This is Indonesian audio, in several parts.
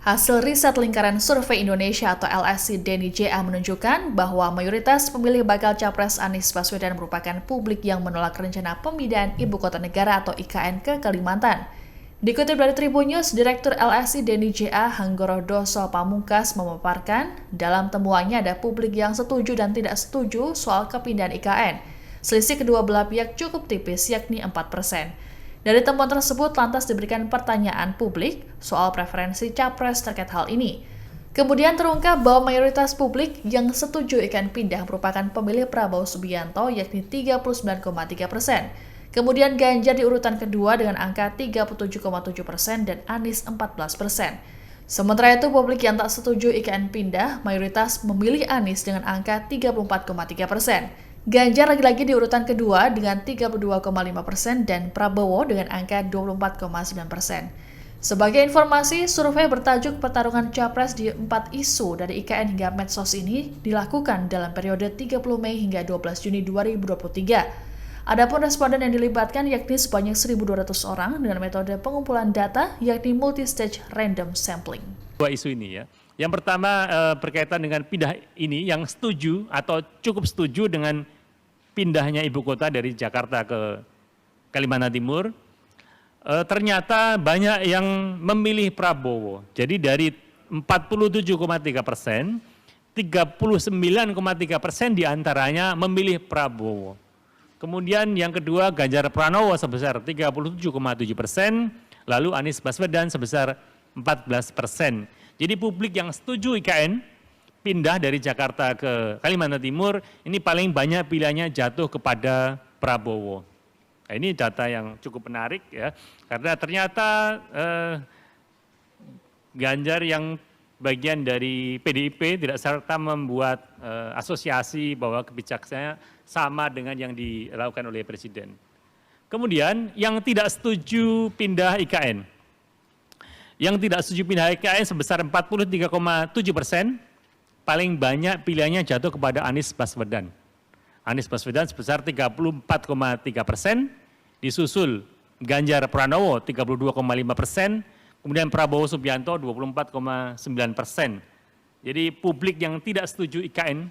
Hasil riset Lingkaran Survei Indonesia atau LSI Denny JA menunjukkan bahwa mayoritas pemilih bakal Capres Anies Baswedan merupakan publik yang menolak rencana pemindahan Ibu Kota Negara atau IKN ke Kalimantan. Dikutip dari Tribun News, Direktur LSI Denny JA Hanggoro Doso Pamungkas memaparkan, dalam temuannya ada publik yang setuju dan tidak setuju soal kepindahan IKN. Selisih kedua belah pihak cukup tipis, yakni 4%. Dari temuan tersebut, lantas diberikan pertanyaan publik soal preferensi capres terkait hal ini. Kemudian terungkap bahwa mayoritas publik yang setuju IKN pindah merupakan pemilih Prabowo Subianto, yakni 39,3%. Kemudian Ganjar di urutan kedua dengan angka 37,7% dan Anies 14%. Sementara itu, publik yang tak setuju IKN pindah mayoritas memilih Anies dengan angka 34,3%. Ganjar lagi-lagi di urutan kedua dengan 32,5% dan Prabowo dengan angka 24,9%. Sebagai informasi, survei bertajuk Pertarungan Capres di 4 isu dari IKN hingga medsos ini dilakukan dalam periode 30 Mei hingga 12 Juni 2023. Adapun responden yang dilibatkan yakni sebanyak 1.200 orang dengan metode pengumpulan data yakni multi-stage random sampling. Dua isu ini ya. Yang pertama berkaitan dengan pindah ini yang setuju atau cukup setuju dengan pindahnya ibu kota dari Jakarta ke Kalimantan Timur, ternyata banyak yang memilih Prabowo. Jadi dari 47,3%, 39,3% diantaranya memilih Prabowo. Kemudian yang kedua Ganjar Pranowo sebesar 37,7%, lalu Anies Baswedan sebesar 14%. Jadi publik yang setuju IKN pindah dari Jakarta ke Kalimantan Timur, ini paling banyak pilihannya jatuh kepada Prabowo. Nah, ini data yang cukup menarik ya, karena ternyata Ganjar yang bagian dari PDIP tidak serta membuat asosiasi bahwa kebijakannya sama dengan yang dilakukan oleh Presiden. Kemudian yang tidak setuju pindah IKN. Yang tidak setuju pindah IKN sebesar 43,7%, paling banyak pilihannya jatuh kepada Anies Baswedan. Anies Baswedan sebesar 34,3%, disusul Ganjar Pranowo 32,5%, kemudian Prabowo Subianto 24,9%. Jadi publik yang tidak setuju IKN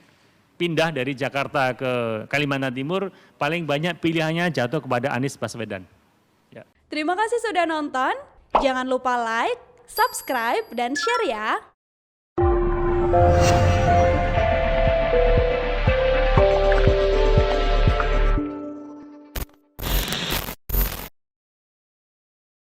pindah dari Jakarta ke Kalimantan Timur, paling banyak pilihannya jatuh kepada Anies Baswedan. Ya. Terima kasih sudah nonton. Jangan lupa like, subscribe, dan share ya.